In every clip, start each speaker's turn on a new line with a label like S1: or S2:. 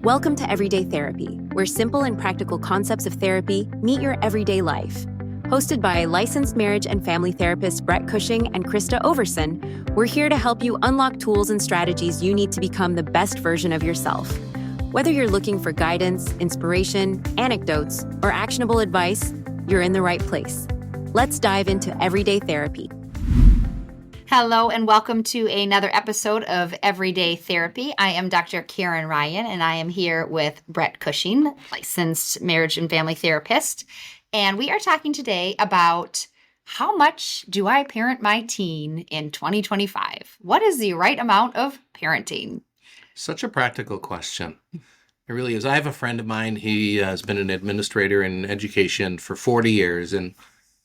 S1: Welcome to Everyday Therapy, where simple and practical concepts of therapy meet your everyday life. Hosted by licensed marriage and family therapists Brett Cushing and Krista Overson, we're here to help you unlock tools and strategies you need to become the best version of yourself. Whether you're looking for guidance, inspiration, anecdotes, or actionable advice, you're in the right place. Let's dive into Everyday Therapy.
S2: Hello and welcome to another episode of Everyday Therapy. I am Dr. Karen Ryan and I am here with Brett Cushing, licensed marriage and family therapist. And we are talking today about how much do I parent my teen in 2025? What is the right amount of parenting?
S3: Such a practical question. It really is. I have a friend of mine. He has been an administrator in education for 40 years. And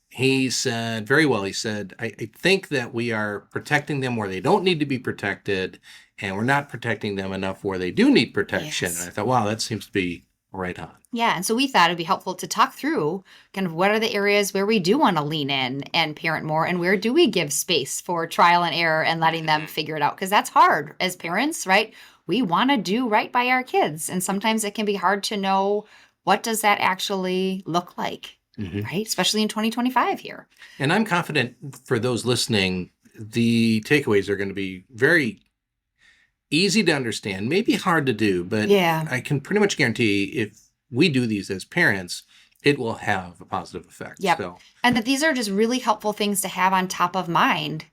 S3: he said, very well, he said, I think that we are protecting them where they don't need to be protected, and we're not protecting them enough where they do need protection.
S2: Yes.
S3: And I thought, wow, that seems to be right on.
S2: Yeah, and so we thought it'd be helpful to talk through kind of what are the areas where we do want to lean in and parent more, and where do we give space for trial and error and letting them figure it out? Because that's hard as parents, right? We want to do right by our kids, and sometimes it can be hard to know what does that actually look like. Right? Especially in 2025 here.
S3: And I'm confident for those listening, the takeaways are going to be very easy to understand, maybe hard to do, but
S2: Yeah.
S3: I can pretty much guarantee if we do these as parents, it will have a positive effect.
S2: Yep.
S3: So,
S2: And that these are just really helpful things to have on top of mind,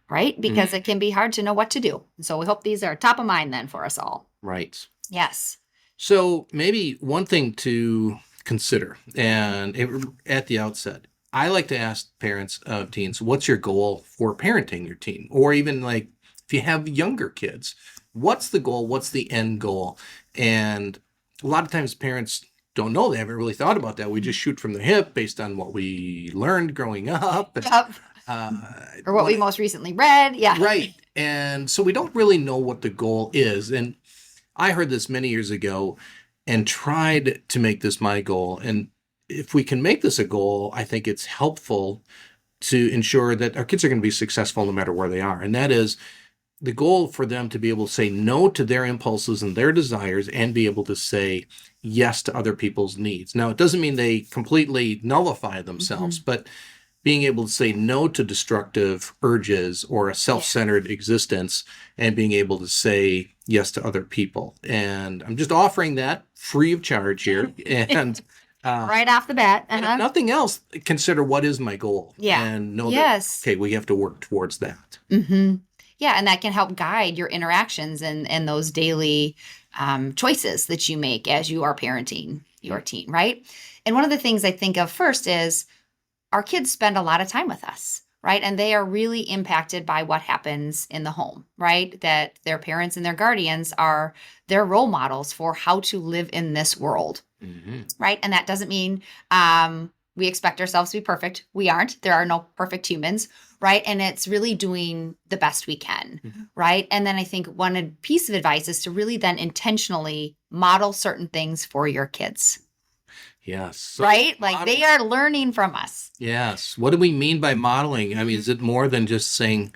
S2: right? Because it can be hard to know what to do. So we hope these are top of mind then for us all.
S3: right.
S2: Yes.
S3: So maybe one thing to consider, and at the outset, I like to ask parents of teens, what's your goal for parenting your teen? Or even like if you have younger kids, what's the goal? What's the end goal? And a lot of times parents don't know. They haven't really thought about that. We just shoot from the hip based on what we learned growing up.
S2: Yep. Or what we most recently read. Yeah.
S3: Right. And so we don't really know what the goal is. And I heard this many years ago and tried to make this my goal. And if we can make this a goal, I think it's helpful to ensure that our kids are going to be successful no matter where they are. And that is the goal for them to be able to say no to their impulses and their desires and be able to say yes to other people's needs. Now, it doesn't mean they completely nullify themselves, but being able to say no to destructive urges or a self-centered existence and being able to say yes to other people. And I'm just offering that free of charge here. And
S2: Right off the bat.
S3: and if nothing else, consider what is my goal.
S2: Yeah.
S3: And know
S2: Yes.
S3: that, okay, we have to work towards that.
S2: Mm-hmm. Yeah, and that can help guide your interactions and those daily choices that you make as you are parenting your teen, right? And one of the things I think of first is our kids spend a lot of time with us, right? And they are really impacted by what happens in the home, right? That their parents and their guardians are their role models for how to live in this world, right? And that doesn't mean we expect ourselves to be perfect. We aren't. There are no perfect humans, right? And it's really doing the best we can, right? And then I think one piece of advice is to really then intentionally model certain things for your kids.
S3: Yes. So
S2: Right? Like they are learning from us.
S3: Yes. What do we mean by modeling? I mean, is it more than just saying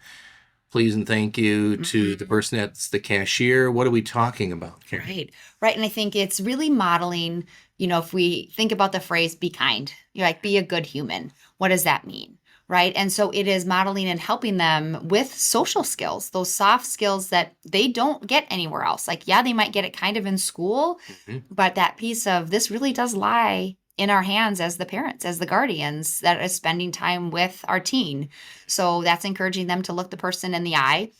S3: please and thank you to the person that's the cashier? What are we talking about, Karen?
S2: Right. Right. And I think it's really modeling, if we think about the phrase be kind, be a good human. What does that mean? Right. And so it is modeling and helping them with social skills, those soft skills that they don't get anywhere else. Like, yeah, they might get it kind of in school, but that piece of this really does lie in our hands as the parents, as the guardians that is spending time with our teen. So that's encouraging them to look the person in the eye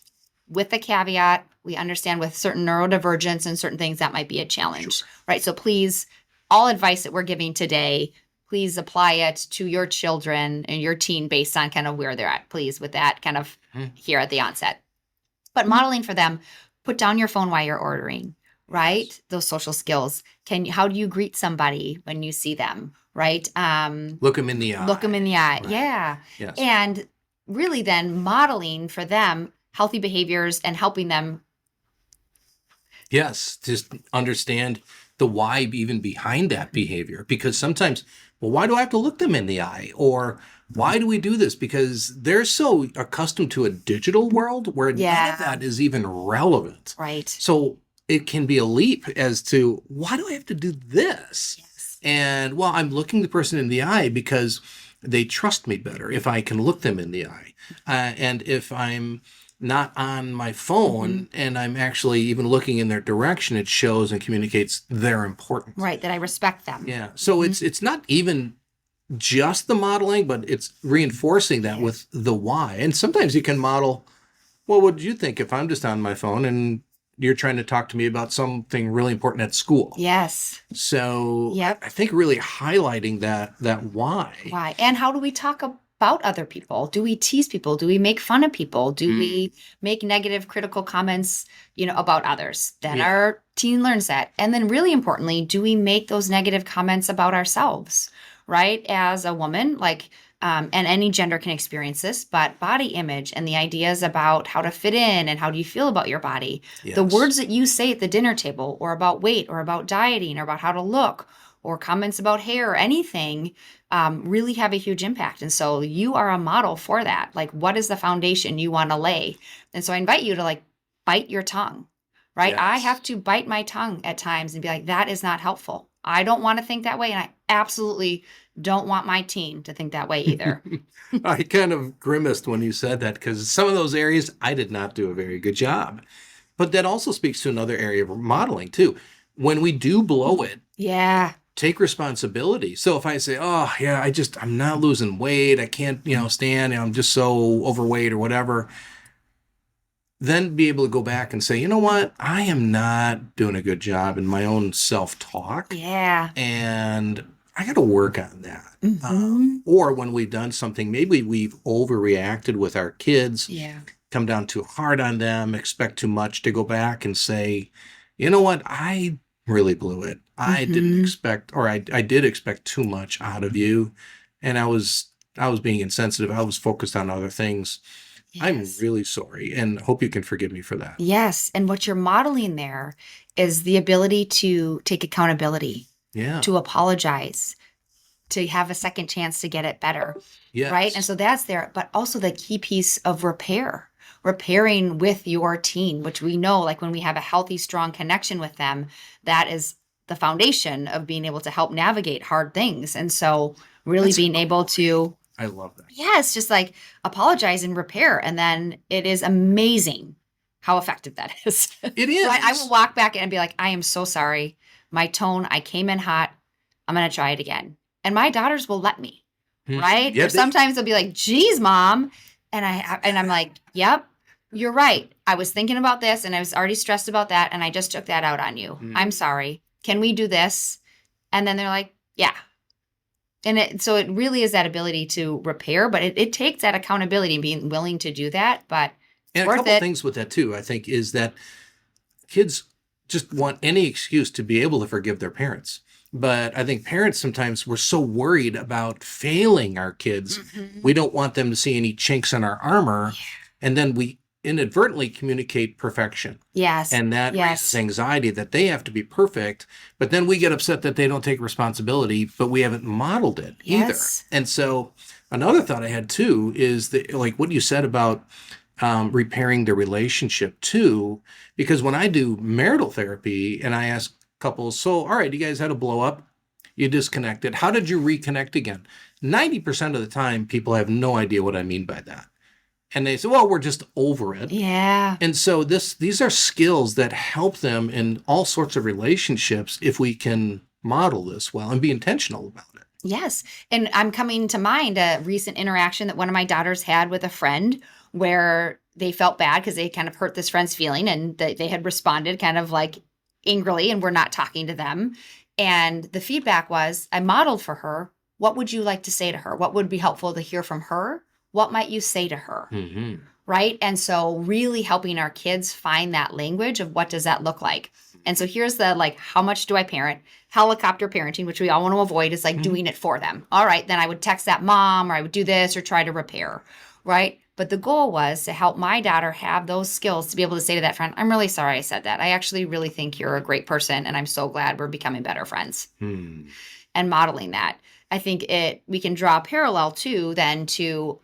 S2: with the caveat. We understand with certain neurodivergence and certain things that might be a challenge, right? So please, all advice that we're giving today, please apply it to your children and your teen based on kind of where they're at, please, with that kind of here at the onset. But modeling for them, put down your phone while you're ordering, right? Those social skills. How do you greet somebody when you see them, right?
S3: Look them in the eye.
S2: Look them in the eye.
S3: Right.
S2: Yeah.
S3: Yes.
S2: And really then modeling for them healthy behaviors and helping them.
S3: Yes. Just understand the why even behind that behavior. Because sometimes, well, why do I have to look them in the eye? Or why do we do this? Because they're so accustomed to a digital world where none of that is even relevant.
S2: Right.
S3: So it can be a leap as to, why do I have to do this?
S2: Yes.
S3: And well, I'm looking the person in the eye because they trust me better if I can look them in the eye. And if I'm not on my phone and I'm actually even looking in their direction, it shows and communicates their importance.
S2: Right. That I respect them.
S3: Yeah. So it's not even just the modeling, but it's reinforcing that with the why. And sometimes you can model, well, what would you think if I'm just on my phone and you're trying to talk to me about something really important at school?
S2: Yes.
S3: So
S2: Yep.
S3: I think really highlighting that why.
S2: Why? And how do we talk about other people? Do we tease people? Do we make fun of people? Do we make negative, critical comments, about others? Then our teen learns that. And then really importantly, do we make those negative comments about ourselves, right? As a woman, and any gender can experience this, but body image and the ideas about how to fit in and how do you feel about your body, the words that you say at the dinner table or about weight or about dieting or about how to look or comments about hair or anything really have a huge impact. And so you are a model for that. Like, what is the foundation you want to lay? And so I invite you to bite your tongue, right?
S3: Yes.
S2: I have to bite my tongue at times and be like, that is not helpful. I don't want to think that way. And I absolutely don't want my teen to think that way either.
S3: I kind of grimaced when you said that because some of those areas I did not do a very good job. But that also speaks to another area of modeling too. When we do blow it,
S2: Yeah.
S3: take responsibility. So if I say, oh yeah, I'm not losing weight. I can't, stand, I'm just so overweight or whatever. Then be able to go back and say, you know what? I am not doing a good job in my own self-talk.
S2: Yeah.
S3: And I got to work on that.
S2: Mhm.
S3: Or when we've done something, maybe we've overreacted with our kids,
S2: Yeah.
S3: come down too hard on them, expect too much, to go back and say, you know what? I really blew it. I didn't expect, or I did expect too much out of you. And I was being insensitive. I was focused on other things. I'm
S2: Yes.
S3: really sorry and hope you can forgive me for that.
S2: Yes. And what you're modeling there is the ability to take accountability,
S3: Yeah.
S2: to apologize, to have a second chance to get it better.
S3: Yes.
S2: Right. And so that's there, but also the key piece of repairing with your teen, which we know, when we have a healthy, strong connection with them, that is the foundation of being able to help navigate hard things. And so really being able to,
S3: I love that.
S2: yes, just apologize and repair. And then it is amazing how effective that is.
S3: It is.
S2: Right? I will walk back and be like, I am so sorry. My tone, I came in hot. I'm going to try it again. And my daughters will let me, right?
S3: Yeah,
S2: Or sometimes they'll be like, geez, mom. And I'm like, yep, you're right. I was thinking about this and I was already stressed about that. And I just took that out on you. I'm sorry. Can we do this? And then they're like, yeah. And so it really is that ability to repair, but it takes that accountability and being willing to do that. But it's
S3: And a
S2: worth
S3: couple
S2: it.
S3: things with that too, I think, is that kids just want any excuse to be able to forgive their parents. But I think parents sometimes, we're so worried about failing our kids. We don't want them to see any chinks in our armor. And then we inadvertently communicate perfection.
S2: Yes.
S3: And that raises anxiety that they have to be perfect. But then we get upset that they don't take responsibility, but we haven't modeled it
S2: Yes.
S3: either. And so another thought I had too is that, what you said about repairing the relationship too, because when I do marital therapy and I ask couples, so, all right, you guys had a blow up, you disconnected. How did you reconnect again? 90% of the time, people have no idea what I mean by that. And they say, well, we're just over it.
S2: Yeah.
S3: And so these are skills that help them in all sorts of relationships if we can model this well and be intentional about it.
S2: Yes. And I'm coming to mind a recent interaction that one of my daughters had with a friend where they felt bad because they kind of hurt this friend's feeling and they had responded kind of angrily and we're not talking to them. And the feedback was, I modeled for her. What would you like to say to her? What would be helpful to hear from her? What might you say to her?
S3: Mm-hmm.
S2: Right? And so really helping our kids find that language of what does that look like? And so here's the how much do I parent? Helicopter parenting, which we all want to avoid, is doing it for them. All right, then I would text that mom or I would do this or try to repair, right? But the goal was to help my daughter have those skills to be able to say to that friend, I'm really sorry I said that. I actually really think you're a great person and I'm so glad we're becoming better friends. And modeling that. I think we can draw a parallel too then to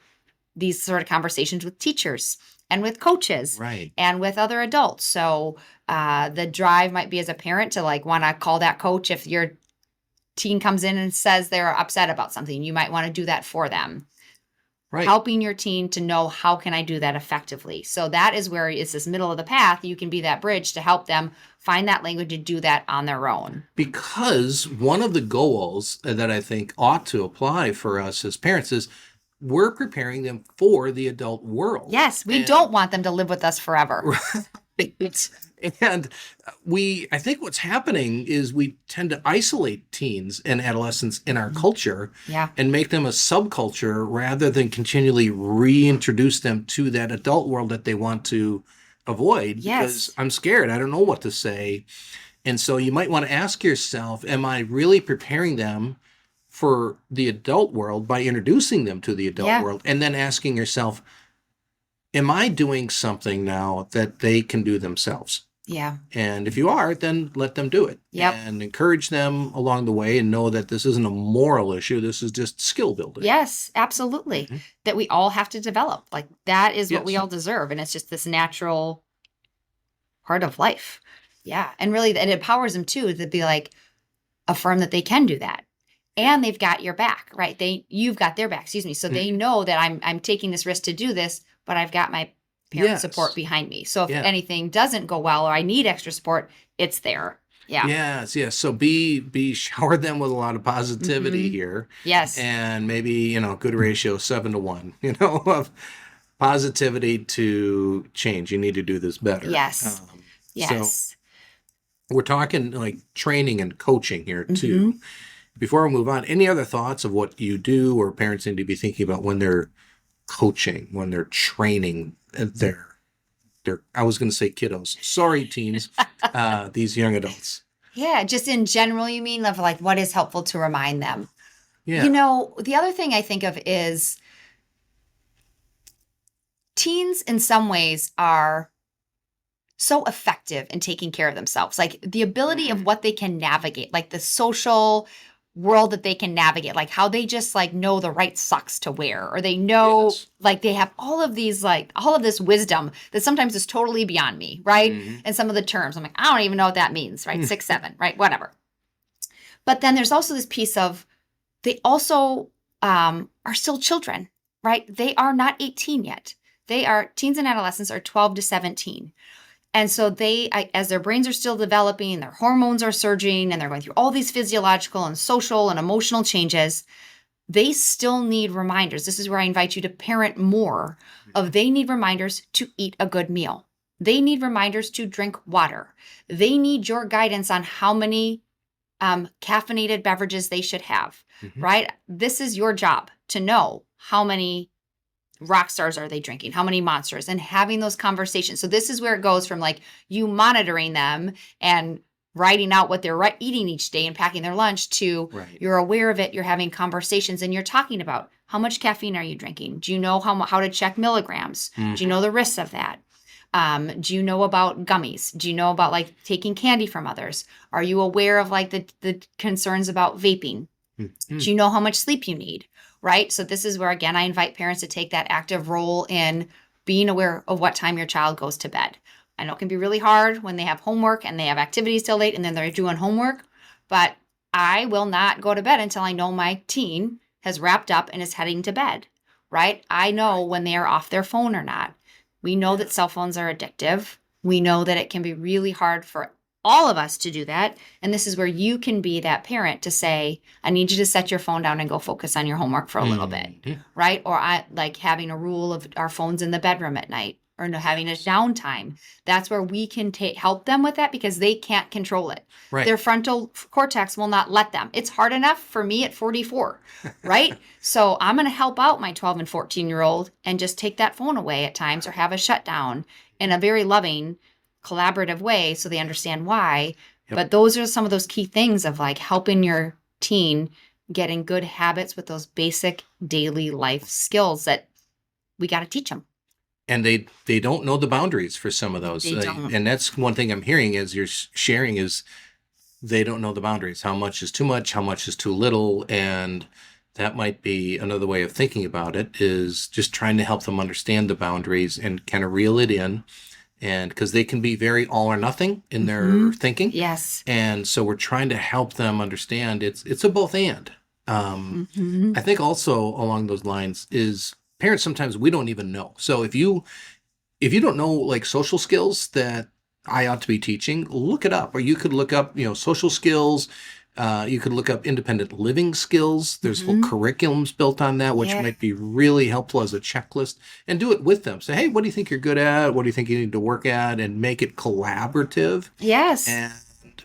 S2: these sort of conversations with teachers and with coaches
S3: Right.
S2: and with other adults. So The drive might be as a parent to like want to call that coach if your teen comes in and says they're upset about something. You might want to do that for them.
S3: Right.
S2: Helping your teen to know, how can I do that effectively? So that is where it's this middle of the path. You can be that bridge to help them find that language to do that on their own.
S3: Because one of the goals that I think ought to apply for us as parents is we're preparing them for the adult world.
S2: Yes, we don't want them to live with us forever.
S3: Right. And I think what's happening is we tend to isolate teens and adolescents in our culture and make them a subculture rather than continually reintroduce them to that adult world that they want to avoid.
S2: Yes.
S3: Because I'm scared. I don't know what to say. And so you might want to ask yourself, am I really preparing them for the adult world by introducing them to the adult world? And then asking yourself, am I doing something now that they can do themselves?
S2: Yeah.
S3: And if you are, then let them do it.
S2: Yep.
S3: And encourage them along the way and know that this isn't a moral issue. This is just skill building.
S2: Yes, absolutely.
S3: Mm-hmm.
S2: That we all have to develop. Like that is what we all deserve. And it's just this natural part of life. Yeah. And really it empowers them too to be like, affirm that they can do that. And they've got your back, right? You've got their back, excuse me. So they know that I'm taking this risk to do this, but I've got my parent support behind me. So if anything doesn't go well or I need extra support, it's there. Yeah.
S3: Yes. So shower them with a lot of positivity here.
S2: Yes.
S3: And maybe, good ratio 7-1, of positivity to change. You need to do this better.
S2: Yes. Yes.
S3: So we're talking like training and coaching here too. Before we move on, any other thoughts of what you do or parents need to be thinking about when they're coaching, when they're training I was going to say kiddos. Sorry, teens, these young adults.
S2: Yeah, just in general, you mean, of like what is helpful to remind them?
S3: Yeah.
S2: The other thing I think of is teens in some ways are so effective in taking care of themselves. Like the ability of what they can navigate, like the social world that they can navigate, like how they just like know the right socks to wear, or they know like they have all of this wisdom that sometimes is totally beyond me, right? And some of the terms, I'm like, I don't even know what that means, right? 6, 7, right? Whatever. But then there's also this piece of they also are still children, right? They are not 18 yet. Teens and adolescents are 12 to 17. And so as their brains are still developing, their hormones are surging, and they're going through all these physiological and social and emotional changes, they still need reminders. This is where I invite you to parent more they need reminders to eat a good meal. They need reminders to drink water. They need your guidance on how many caffeinated beverages they should have, right? This is your job to know how many rock stars are they drinking, how many monsters, and having those conversations. So this is where it goes from like you monitoring them and writing out what they're eating each day and packing their lunch to you're aware of it, you're having conversations, and you're talking about how much caffeine are you drinking? Do you know how to check milligrams? Do you know the risks of that? Do you know about gummies? Do you know about like taking candy from others? Are you aware of like the concerns about vaping? Do you know how much sleep you need? Right? So this is where, again, I invite parents to take that active role in being aware of what time your child goes to bed. I know it can be really hard when they have homework and they have activities till late and then they're doing homework, but I will not go to bed until I know my teen has wrapped up and is heading to bed, right? I know when they are off their phone or not. We know that cell phones are addictive. We know that it can be really hard for all of us to do that. And this is where you can be that parent to say, I need you to set your phone down and go focus on your homework for a little bit, right? Or I like having a rule of our phones in the bedroom at night, or having a downtime. That's where we can help them with that because they can't control it.
S3: Right.
S2: Their frontal cortex will not let them. It's hard enough for me at 44, right? So I'm going to help out my 12 and 14-year-old and just take that phone away at times or have a shutdown in a very loving, collaborative way so they understand why. But those are some of those key things of like helping your teen get in good habits with those basic daily life skills that we got to teach them.
S3: And they don't know the boundaries for some of those.
S2: They don't.
S3: And that's one thing I'm hearing as you're sharing is they don't know the boundaries. How much is too much? How much is too little? And that might be another way of thinking about it, is just trying to help them understand the boundaries and kind of reel it in and because they can be very all or nothing in their thinking.
S2: Yes.
S3: And so we're trying to help them understand it's a both and. I think also along those lines is parents, sometimes we don't even know. So if you don't know like social skills that I ought to be teaching, look it up. Or you could look up, social skills. You could look up independent living skills. There's whole curriculums built on that, which might be really helpful as a checklist, and do it with them. Say, hey, what do you think you're good at? What do you think you need to work at? And make it collaborative.
S2: Yes.
S3: And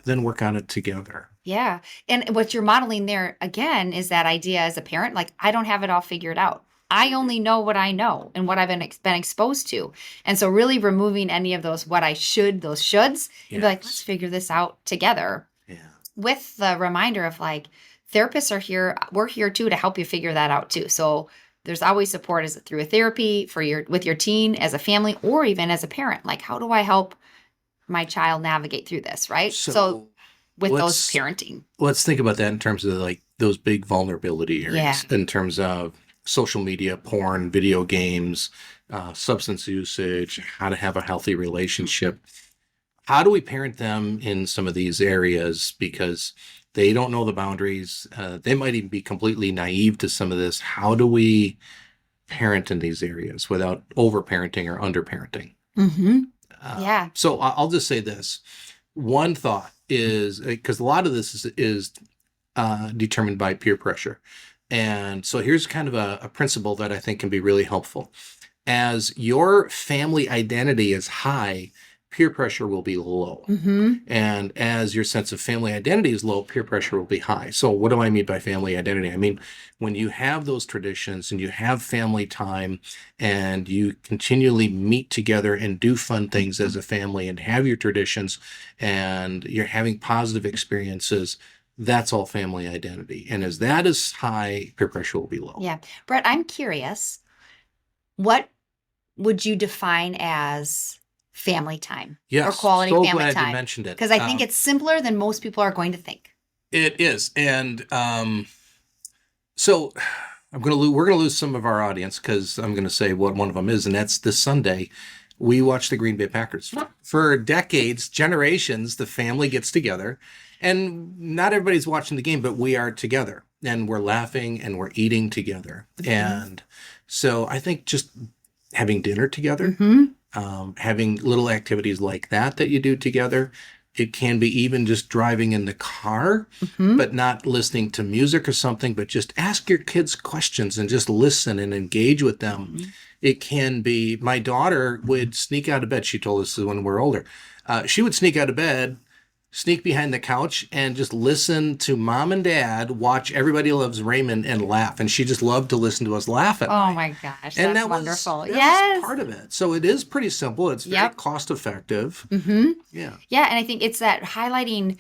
S3: then work on it together.
S2: Yeah. And what you're modeling there again is that idea as a parent, like, I don't have it all figured out. I only know what I know and what I've been exposed to. And so really removing any of those what I should, those shoulds, and be like, let's figure this out together.
S3: Yeah.
S2: With the reminder of like, therapists are here. We're here too to help you figure that out too. So there's always support as through a therapy with your teen, as a family, or even as a parent. Like, how do I help my child navigate through this? Right. So with those parenting.
S3: Let's think about that in terms of like those big vulnerability areas in terms of social media, porn, video games, substance usage, how to have a healthy relationship. How do we parent them in some of these areas? Because they don't know the boundaries. They might even be completely naive to some of this. How do we parent in these areas without over-parenting or under-parenting? So I'll just say this. One thought is, because a lot of this is determined by peer pressure. And so here's kind of a principle that I think can be really helpful. As your family identity is high, peer pressure will be low. And as your sense of family identity is low, peer pressure will be high. So what do I mean by family identity? I mean, when you have those traditions and you have family time and you continually meet together and do fun things as a family and have your traditions and you're having positive experiences, that's all family identity. And as that is high, peer pressure will be low.
S2: Yeah. Brett, I'm curious, what would you define as family time?
S3: Yes,
S2: or quality
S3: so
S2: family
S3: glad
S2: time?
S3: you mentioned it.
S2: Because I think it's simpler than most people are going to think.
S3: It is. And so we're going to lose some of our audience because I'm going to say what one of them is, and that's this Sunday. We watch the Green Bay Packers. For decades, generations, the family gets together. And not everybody's watching the game, but we are together and we're laughing and we're eating together. And so I think just having dinner together, having little activities like that you do together. It can be even just driving in the car, but not listening to music or something, but just ask your kids questions and just listen and engage with them. It can be, my daughter would sneak out of bed. She told us when we were older. She would sneak out of bed, sneak behind the couch and just listen to mom and dad watch Everybody Loves Raymond and laugh. And she just loved to listen to us laugh at night.
S2: My gosh,
S3: and
S2: that's wonderful.
S3: That was part of it. So it is pretty simple. It's very cost effective. Yeah.
S2: Yeah, and I think it's that highlighting,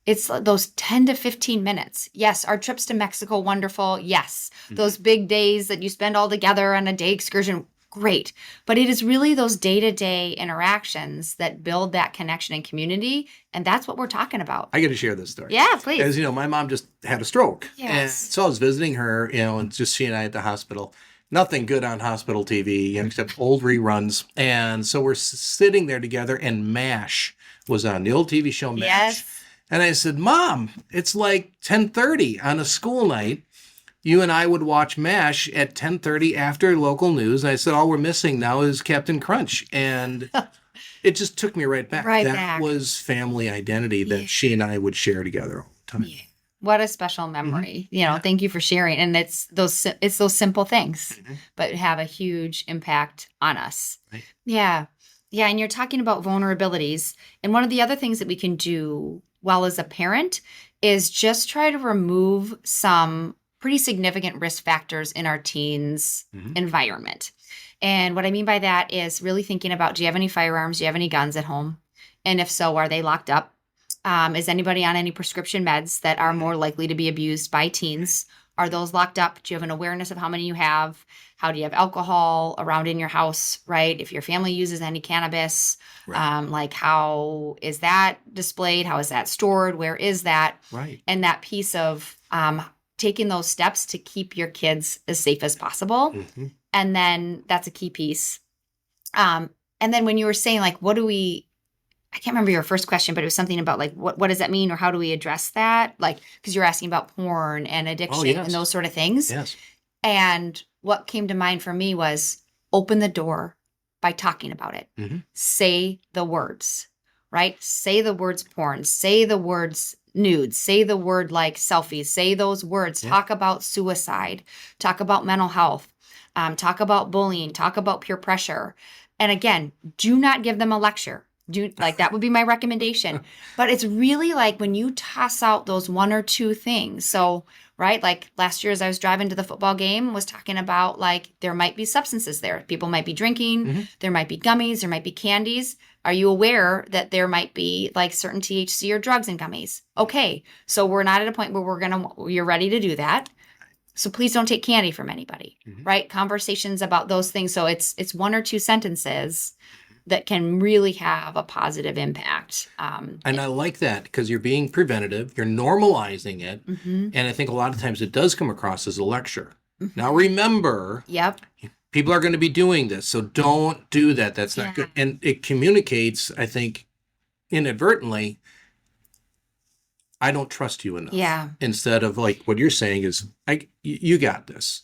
S2: it's those 10 to 15 minutes. Yes, our trips to Mexico, wonderful. Yes, those big days that you spend all together on a day excursion, great. But it is really those day-to-day interactions that build that connection and community. And that's what we're talking about.
S3: I got to share this story.
S2: Yeah, please.
S3: As you know, my mom just had a stroke.
S2: Yes.
S3: And so I was visiting her, and just she and I at the hospital. Nothing good on hospital TV, except old reruns. And so we're sitting there together, and MASH was on, the old TV show MASH.
S2: Yes.
S3: And I said, Mom, it's like 10:30 on a school night. You and I would watch MASH at 10:30 after local news. And I said, all we're missing now is Captain Crunch. And it just took me right back. That was family identity that she and I would share together all the time.
S2: Yeah. What a special memory. Thank you for sharing. And it's those simple things, but have a huge impact on us.
S3: Right.
S2: Yeah. Yeah. And you're talking about vulnerabilities. And one of the other things that we can do well as a parent is just try to remove some pretty significant risk factors in our teens' environment. And what I mean by that is really thinking about, do you have any firearms? Do you have any guns at home? And if so, are they locked up? Is anybody on any prescription meds that are more likely to be abused by teens? Are those locked up? Do you have an awareness of how many you have? How do you have alcohol around in your house, right? If your family uses any cannabis, like how is that displayed? How is that stored? Where is that?
S3: Right.
S2: And that piece of taking those steps to keep your kids as safe as possible. And then that's a key piece. And then when you were saying like, I can't remember your first question, but it was something about like, what does that mean? Or how do we address that? Like, because you're asking about porn and addiction and those sort of things.
S3: Yes.
S2: And what came to mind for me was open the door by talking about it.
S3: Mm-hmm.
S2: Say the words, right? Say the words porn, say the words nudes, say the word like selfies, say those words, talk about suicide, talk about mental health, talk about bullying, talk about peer pressure. And again, do not give them a lecture. That would be my recommendation. But it's really like when you toss out those one or two things. So, right, like last year as I was driving to the football game, was talking about like there might be substances there. People might be drinking, there might be gummies, there might be candies. Are you aware that there might be like certain THC or drugs in gummies? Okay, so we're not at a point where you're ready to do that. So please don't take candy from anybody, right? Conversations about those things. So it's one or two sentences that can really have a positive impact.
S3: And I like that because you're being preventative, you're normalizing it, and I think a lot of times it does come across as a lecture. Now remember, people are going to be doing this, so don't do that. That's not good. And it communicates, I think, inadvertently, I don't trust you enough.
S2: Yeah.
S3: Instead of like what you're saying is, you got this.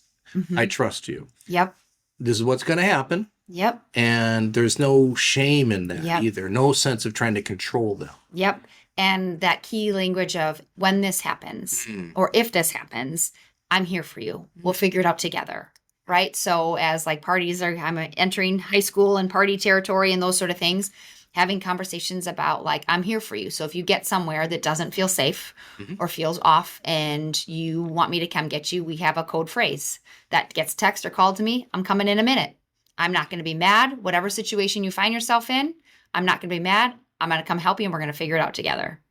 S3: I trust you.
S2: Yep.
S3: This is what's going to happen.
S2: Yep.
S3: And there's no shame in that either. No sense of trying to control them.
S2: Yep. And that key language of when this happens or if this happens, I'm here for you. We'll figure it out together. Right. So as like I'm entering high school and party territory and those sort of things, having conversations about like, I'm here for you. So if you get somewhere that doesn't feel safe or feels off and you want me to come get you, we have a code phrase that gets text or called to me. I'm coming in a minute. I'm not going to be mad. Whatever situation you find yourself in, I'm not going to be mad. I'm going to come help you and we're going to figure it out together.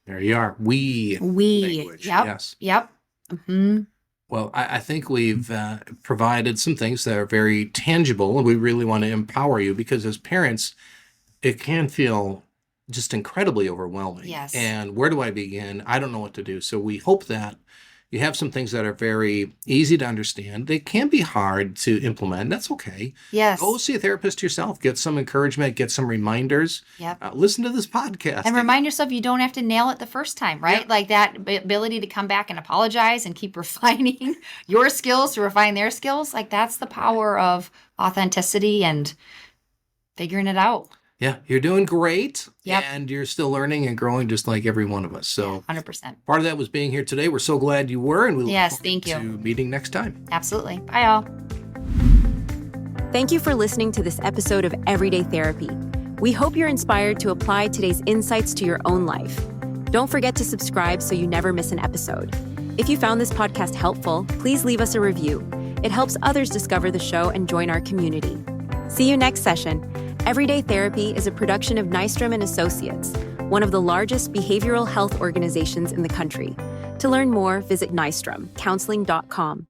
S3: There you are. We. Language.
S2: Yep.
S3: Yes.
S2: Yep. Mm-hmm.
S3: Well, I think we've provided some things that are very tangible, and we really want to empower you because as parents, it can feel just incredibly overwhelming.
S2: Yes.
S3: And where do I begin? I don't know what to do. So we hope that you have some things that are very easy to understand. They can be hard to implement. That's okay.
S2: Yes.
S3: Go see a therapist yourself. Get some encouragement. Get some reminders.
S2: Yep.
S3: Listen to this podcast.
S2: And remind yourself you don't have to nail it the first time, right?
S3: Yep.
S2: Like that ability to come back and apologize and keep refining your skills to refine their skills. Like that's the power of authenticity and figuring it out.
S3: Yeah, you're doing great.
S2: Yep.
S3: And you're still learning and growing just like every one of us. So
S2: 100%.
S3: Part of that was being here today. We're so glad you were. And we look forward
S2: thank you.
S3: to meeting next time.
S2: Absolutely. Bye, all.
S1: Thank you for listening to this episode of Everyday Therapy. We hope you're inspired to apply today's insights to your own life. Don't forget to subscribe so you never miss an episode. If you found this podcast helpful, please leave us a review. It helps others discover the show and join our community. See you next session. Everyday Therapy is a production of Nystrom and Associates, one of the largest behavioral health organizations in the country. To learn more, visit nystromcounseling.com.